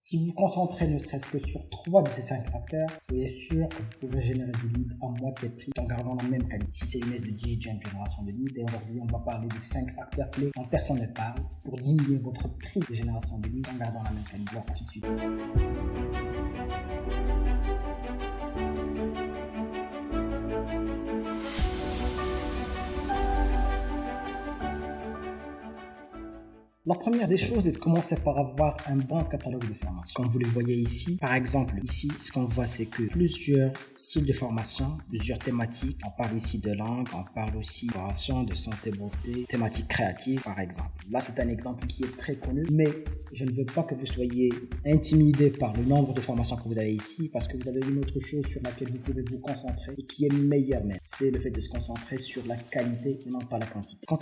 Si vous vous concentrez ne serait-ce que sur 3 de ces 5 facteurs, soyez sûr que vous pourrez générer du lead à moitié de prix en gardant la même qualité. Si c'est une de DigiJam génération de lead, et aujourd'hui on va parler des 5 facteurs clés dont personne ne parle pour diminuer votre prix de génération de lead en gardant la même qualité. Alors, tout de suite. La première des choses est de commencer par avoir un bon catalogue de formation. Comme vous le voyez ici, par exemple, ici, ce qu'on voit, c'est que plusieurs styles de formation, plusieurs thématiques. On parle ici de langue, on parle aussi de formation, de santé, beauté, thématiques créatives, par exemple. Là, c'est un exemple qui est très connu, mais je ne veux pas que vous soyez intimidé par le nombre de formations que vous avez ici, parce que vous avez une autre chose sur laquelle vous pouvez vous concentrer et qui est meilleure même. C'est le fait de se concentrer sur la qualité et non pas la quantité. Quand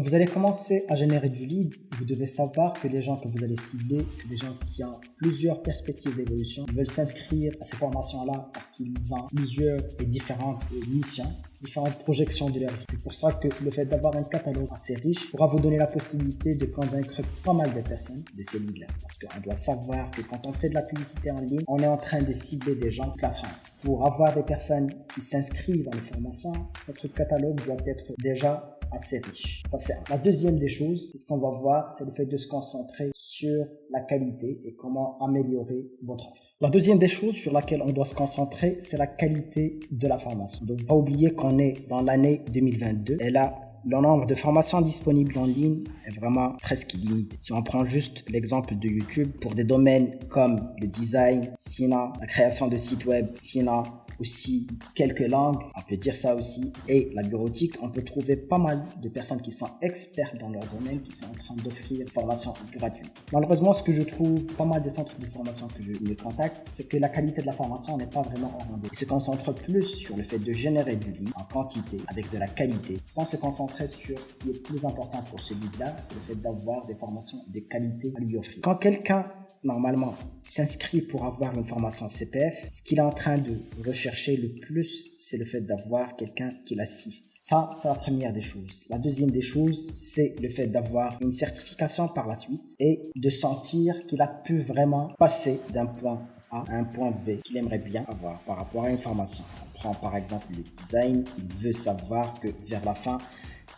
vous allez commencer à générer du lead, vous devez savoir que les gens que vous allez cibler, c'est des gens qui ont plusieurs perspectives d'évolution. Ils veulent s'inscrire à ces formations-là parce qu'ils ont plusieurs et différentes missions, différentes projections de leur vie. C'est pour ça que le fait d'avoir un catalogue assez riche pourra vous donner la possibilité de convaincre pas mal de personnes de ces leads-là. Parce qu'on doit savoir que quand on fait de la publicité en ligne, on est en train de cibler des gens de la France. Pour avoir des personnes qui s'inscrivent dans les formations, notre catalogue doit être déjà assez riche. Ça, c'est la deuxième des choses. Ce qu'on va voir, c'est le fait de se concentrer sur la qualité et comment améliorer votre offre. La deuxième des choses sur laquelle on doit se concentrer, c'est la qualité de la formation. On ne doit pas oublier qu'on est dans l'année 2022 et là, le nombre de formations disponibles en ligne est vraiment presque illimité. Si on prend juste l'exemple de YouTube, pour des domaines comme le design, sinon la création de sites web, sinon aussi quelques langues, on peut dire ça aussi, et la bureautique, on peut trouver pas mal de personnes qui sont expertes dans leur domaine, qui sont en train d'offrir une formation gratuite. Malheureusement, ce que je trouve pas mal des centres de formation que je me contacte, c'est que la qualité de la formation n'est pas vraiment au rendez-vous. Ils se concentrent plus sur le fait de générer du lead en quantité, avec de la qualité, sans se concentrer sur ce qui est plus important pour ce lead-là, c'est le fait d'avoir des formations de qualité à lui offrir. Quand quelqu'un normalement s'inscrit pour avoir une formation CPF, ce qu'il est en train de rechercher le plus, c'est le fait d'avoir quelqu'un qui l'assiste. Ça, c'est la première des choses. La deuxième des choses, c'est le fait d'avoir une certification par la suite et de sentir qu'il a pu vraiment passer d'un point A à un point B qu'il aimerait bien avoir par rapport à une formation. On prend par exemple le design, il veut savoir que vers la fin,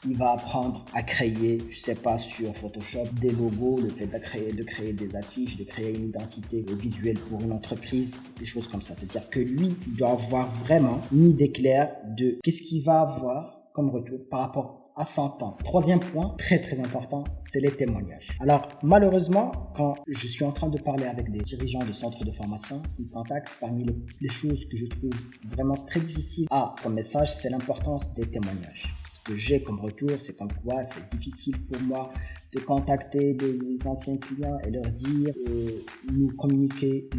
il va apprendre à créer, je sais pas, sur Photoshop, des logos, le fait de créer des affiches, de créer une identité visuelle pour une entreprise, des choses comme ça. C'est-à-dire que lui, il doit avoir vraiment une idée claire de qu'est-ce qu'il va avoir comme retour par rapport à 100 ans. Troisième point, très très important, c'est les témoignages. Alors malheureusement, quand je suis en train de parler avec des dirigeants de centres de formation qui me contactent, parmi les choses que je trouve vraiment très difficiles comme message, c'est l'importance des témoignages. Ce que j'ai comme retour, c'est comme quoi c'est difficile pour moi de contacter des anciens clients et leur dire, nous communiquer,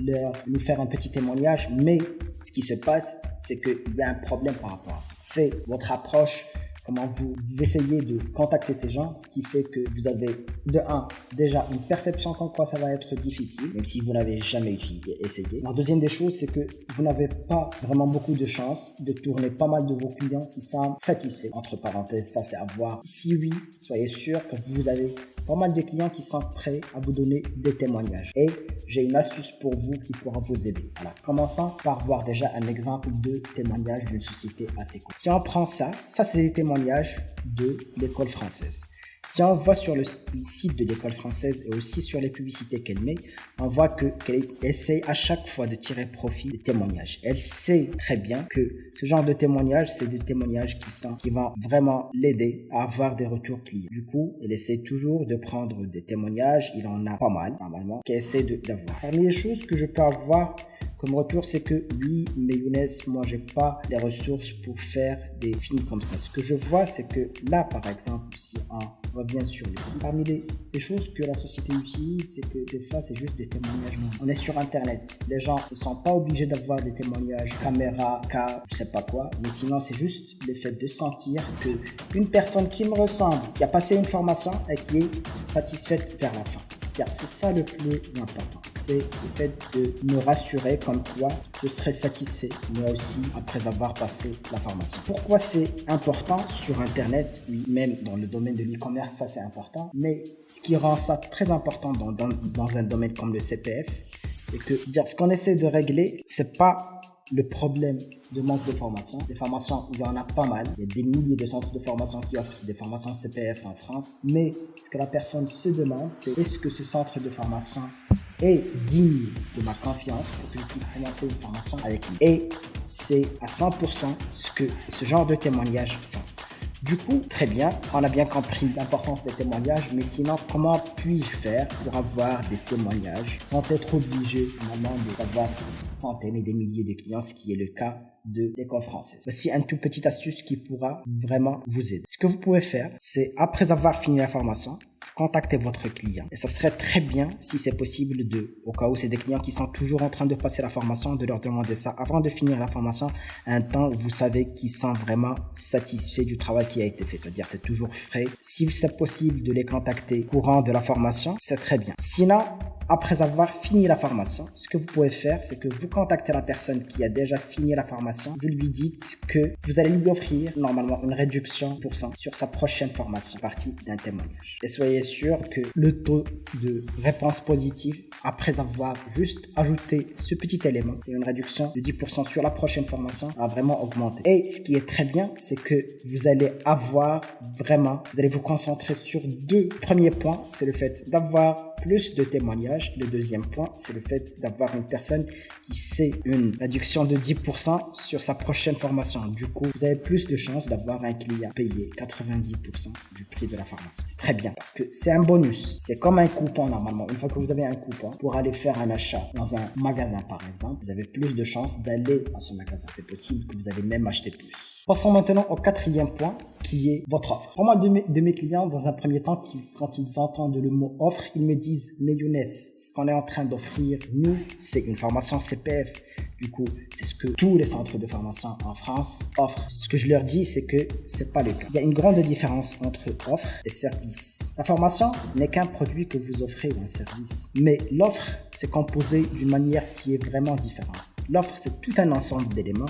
nous faire un petit témoignage. Mais ce qui se passe, c'est qu'il y a un problème par rapport à ça. C'est votre approche, comment vous essayez de contacter ces gens, ce qui fait que vous avez de 1, déjà une perception comme quoi ça va être difficile, même si vous n'avez jamais essayé. La deuxième des choses, c'est que vous n'avez pas vraiment beaucoup de chance de tourner pas mal de vos clients qui sont satisfaits. Entre parenthèses, ça c'est à voir. Si oui, soyez sûr que vous avez pas mal de clients qui sont prêts à vous donner des témoignages. Et j'ai une astuce pour vous qui pourra vous aider. Alors, commençons par voir déjà un exemple de témoignage d'une société assez cool. Si on prend ça c'est des témoignages de l'école française. Si on voit sur le site de l'école française et aussi sur les publicités qu'elle met, on voit qu'elle essaie à chaque fois de tirer profit des témoignages. Elle sait très bien que ce genre de témoignages, c'est des témoignages qui vont vraiment l'aider à avoir des retours clients. Du coup, elle essaie toujours de prendre des témoignages. Il en a pas mal, normalement, qu'elle essaie d'avoir. Parmi les choses que je peux avoir comme retour, c'est que oui, mais Younes, moi, j'ai pas les ressources pour faire des films comme ça. Ce que je vois, c'est que là, par exemple, si on revient sur le site, parmi les choses que la société utilise, c'est que des fois, c'est juste des témoignages. On est sur Internet. Les gens ne sont pas obligés d'avoir des témoignages caméra, cas, je sais pas quoi. Mais sinon, c'est juste le fait de sentir que une personne qui me ressemble, qui a passé une formation et qui est satisfaite vers la fin. C'est ça le plus important. C'est le fait de me rassurer comme quoi je serai satisfait, moi aussi, après avoir passé la formation. Pourquoi c'est important sur Internet, oui, même dans le domaine de l'e-commerce, commerce, ça c'est important. Mais ce qui rend ça très important dans un domaine comme le CPF, c'est que ce qu'on essaie de régler, c'est pas le problème de manque de formation. Des formations, il y en a pas mal. Il y a des milliers de centres de formation qui offrent des formations CPF en France. Mais ce que la personne se demande, c'est est-ce que ce centre de formation est digne de ma confiance pour que je puisse commencer une formation avec lui. Et c'est à 100% ce que ce genre de témoignages font. Du coup, très bien, on a bien compris l'importance des témoignages, mais sinon, comment puis-je faire pour avoir des témoignages sans être obligé finalement d'avoir des centaines et des milliers de clients, ce qui est le cas de l'école française. Voici une toute petite astuce qui pourra vraiment vous aider. Ce que vous pouvez faire, c'est après avoir fini la formation, contactez votre client. Et ça serait très bien, si c'est possible, au cas où c'est des clients qui sont toujours en train de passer la formation, de leur demander ça avant de finir la formation, un temps où vous savez qu'ils sont vraiment satisfaits du travail qui a été fait. C'est-à-dire, c'est toujours frais. Si c'est possible de les contacter courant de la formation, c'est très bien. Sinon, après avoir fini la formation, ce que vous pouvez faire, c'est que vous contactez la personne qui a déjà fini la formation. Vous lui dites que vous allez lui offrir normalement une réduction % sur sa prochaine formation, partie d'un témoignage. Et soyez sûr que le taux de réponse positive, après avoir juste ajouté ce petit élément, c'est une réduction de 10% sur la prochaine formation, a vraiment augmenté. Et ce qui est très bien, c'est que vous allez vous concentrer sur deux premiers points. C'est le fait d'avoir plus de témoignages. Le deuxième point, c'est le fait d'avoir une personne qui sait une réduction de 10% sur sa prochaine formation. Du coup, vous avez plus de chances d'avoir un client payé 90% du prix de la formation. C'est très bien parce que c'est un bonus. C'est comme un coupon normalement. Une fois que vous avez un coupon pour aller faire un achat dans un magasin par exemple, vous avez plus de chances d'aller à ce magasin. C'est possible que vous allez même acheter plus. Passons maintenant au quatrième point qui est votre offre. Pour moi, de mes clients, dans un premier temps, quand ils entendent le mot offre, ils me disent « Mais Younes, ce qu'on est en train d'offrir, nous, c'est une formation CPF. » Du coup, c'est ce que tous les centres de formation en France offrent. Ce que je leur dis, c'est que c'est pas le cas. Il y a une grande différence entre offre et service. La formation n'est qu'un produit que vous offrez ou un service. Mais l'offre, c'est composé d'une manière qui est vraiment différente. L'offre, c'est tout un ensemble d'éléments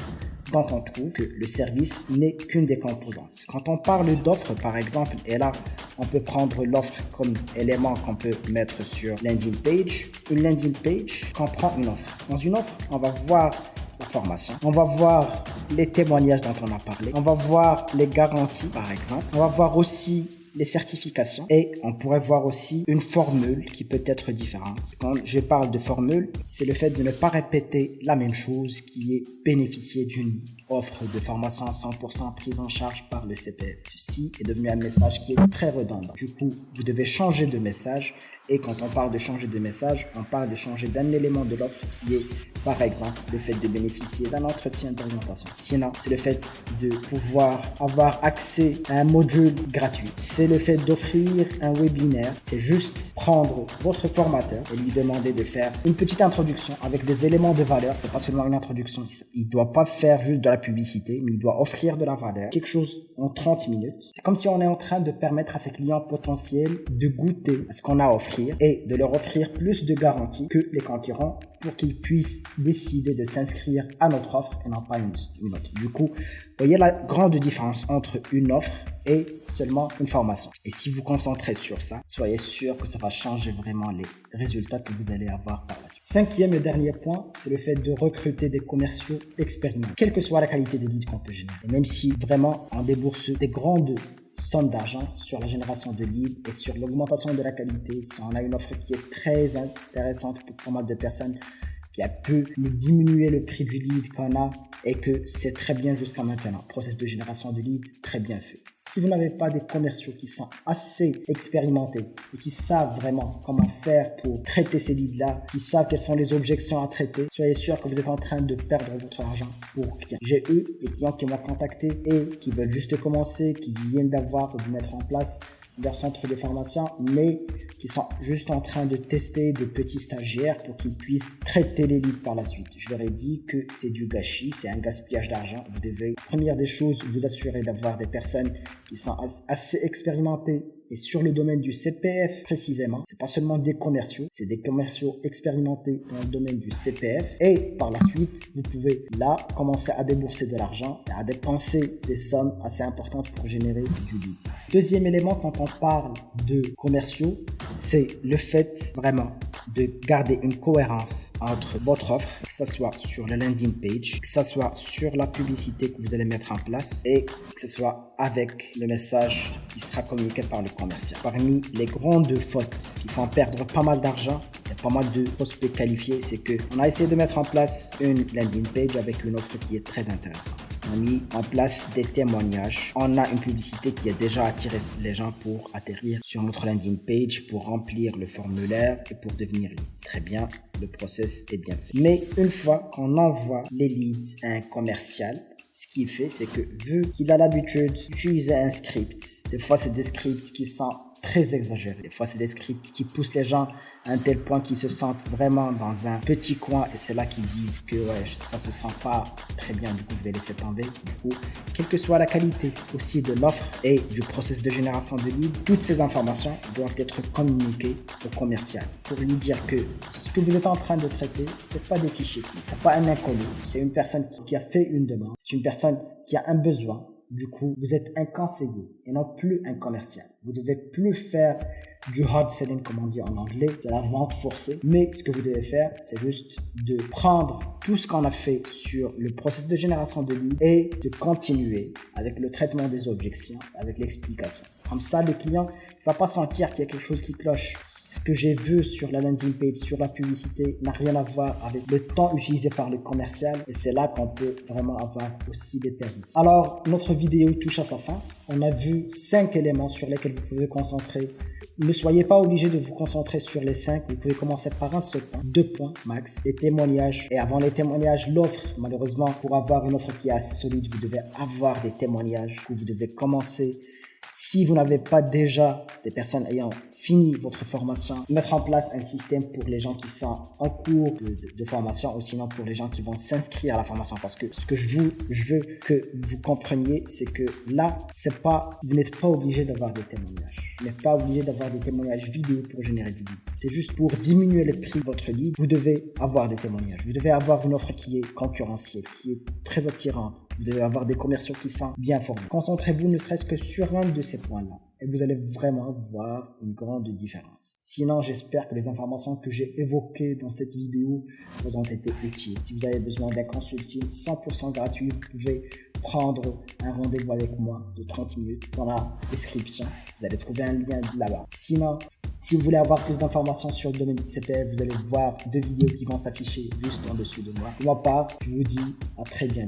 dont on trouve que le service n'est qu'une des composantes. Quand on parle d'offre, par exemple, et là, on peut prendre l'offre comme élément qu'on peut mettre sur landing page. Une landing page comprend une offre. Dans une offre, on va voir la formation, on va voir les témoignages dont on a parlé, on va voir les garanties, par exemple, on va voir aussi les certifications et on pourrait voir aussi une formule qui peut être différente. Quand je parle de formule, c'est le fait de ne pas répéter la même chose qui est bénéficier d'une offre de formation 100% prise en charge par le CPF. Ceci est devenu un message qui est très redondant. Du coup, vous devez changer de message. Et quand on parle de changer de message, on parle de changer d'un élément de l'offre qui est, par exemple, le fait de bénéficier d'un entretien d'orientation. Sinon, c'est le fait de pouvoir avoir accès à un module gratuit. C'est le fait d'offrir un webinaire. C'est juste prendre votre formateur et lui demander de faire une petite introduction avec des éléments de valeur. C'est pas seulement une introduction. Il doit pas faire juste de la publicité, mais il doit offrir de la valeur. Quelque chose en 30 minutes. C'est comme si on est en train de permettre à ses clients potentiels de goûter à ce qu'on a offert et de leur offrir plus de garanties que les concurrents pour qu'ils puissent décider de s'inscrire à notre offre et non pas une autre. Du coup, voyez la grande différence entre une offre et seulement une formation. Et si vous concentrez sur ça, soyez sûr que ça va changer vraiment les résultats que vous allez avoir par la suite. Cinquième et dernier point, c'est le fait de recruter des commerciaux expérimentés, quelle que soit la qualité des leads qu'on peut générer. Et même si vraiment on débourse des grandes somme d'argent sur la génération de leads et sur l'augmentation de la qualité. Si on a une offre qui est très intéressante pour pas mal de personnes, qui a pu diminuer le prix du lead qu'on a et que c'est très bien jusqu'à maintenant. Process de génération de lead très bien fait. Si vous n'avez pas des commerciaux qui sont assez expérimentés et qui savent vraiment comment faire pour traiter ces leads-là, qui savent quelles sont les objections à traiter, soyez sûr que vous êtes en train de perdre votre argent pour rien. J'ai eu des clients qui m'ont contacté et qui veulent juste commencer, qui viennent d'avoir ou de mettre en place leur centre de formation, mais qui sont juste en train de tester des petits stagiaires pour qu'ils puissent traiter les leads par la suite. Je leur ai dit que c'est du gâchis, c'est un gaspillage d'argent. Vous devez, première des choses, vous assurer d'avoir des personnes qui sont assez expérimentées Et sur le domaine du CPF précisément, c'est pas seulement des commerciaux, c'est des commerciaux expérimentés dans le domaine du CPF. Et par la suite, vous pouvez là commencer à débourser de l'argent et à dépenser des sommes assez importantes pour générer du lead. Deuxième élément quand on parle de commerciaux, c'est le fait vraiment de garder une cohérence entre votre offre, que ce soit sur la landing page, que ce soit sur la publicité que vous allez mettre en place et que ce soit avec le message qui sera communiqué par le commercial. Parmi les grandes fautes qui font perdre pas mal d'argent et pas mal de prospects qualifiés, c'est que on a essayé de mettre en place une landing page avec une offre qui est très intéressante. On a mis en place des témoignages. On a une publicité qui a déjà attiré les gens pour atterrir sur notre landing page, pour remplir le formulaire et pour devenir lead. Très bien, le process est bien fait. Mais une fois qu'on envoie les leads à un commercial, ce qu'il fait, c'est que vu qu'il a l'habitude d'utiliser un script, des fois c'est des scripts qui sont très exagérés, des fois c'est des scripts qui poussent les gens à un tel point qu'ils se sentent vraiment dans un petit coin et c'est là qu'ils disent que ouais, ça se sent pas très bien, du coup je vais laisser tomber. Du coup, quelle que soit la qualité aussi de l'offre et du process de génération de leads, toutes ces informations doivent être communiquées au commercial pour lui dire que ce que vous êtes en train de traiter, c'est pas des fichiers, c'est pas un inconnu, c'est une personne qui a fait une demande, c'est une personne qui a un besoin. Du coup, vous êtes un conseiller et non plus un commercial. Vous devez plus faire du hard selling, comme on dit en anglais, de la vente forcée. Mais ce que vous devez faire, c'est juste de prendre tout ce qu'on a fait sur le processus de génération de leads et de continuer avec le traitement des objections, avec l'explication. Comme ça, le client ne va pas sentir qu'il y a quelque chose qui cloche. Ce que j'ai vu sur la landing page, sur la publicité, n'a rien à voir avec le temps utilisé par le commercial. Et c'est là qu'on peut vraiment avoir aussi des perditions. Alors, notre vidéo touche à sa fin. On a vu 5 éléments sur lesquels vous pouvez concentrer. Ne soyez pas obligé de vous concentrer sur les 5. Vous pouvez commencer par un seul point, 2 points max. Les témoignages. Et avant les témoignages, l'offre. Malheureusement, pour avoir une offre qui est assez solide, vous devez avoir des témoignages que vous devez commencer. Si vous n'avez pas déjà des personnes ayant fini votre formation, mettre en place un système pour les gens qui sont en cours de formation ou sinon pour les gens qui vont s'inscrire à la formation. Parce que ce que je veux que vous compreniez, c'est que là, vous n'êtes pas obligé d'avoir des témoignages. Vous n'êtes pas obligé d'avoir des témoignages vidéo pour générer du lead. C'est juste pour diminuer le prix de votre lead. Vous devez avoir des témoignages. Vous devez avoir une offre qui est concurrentielle, qui est très attirante. Vous devez avoir des commerciaux qui sont bien formés. Concentrez-vous ne serait-ce que sur un de ces points-là et vous allez vraiment voir une grande différence. Sinon, j'espère que les informations que j'ai évoquées dans cette vidéo vous ont été utiles. Si vous avez besoin d'un consulting 100% gratuit, vous pouvez prendre un rendez-vous avec moi de 30 minutes dans la description. Vous allez trouver un lien là-bas. Sinon, si vous voulez avoir plus d'informations sur le domaine du CPF, vous allez voir 2 vidéos qui vont s'afficher juste en dessous de moi. Pour ma part, je vous dis à très bientôt.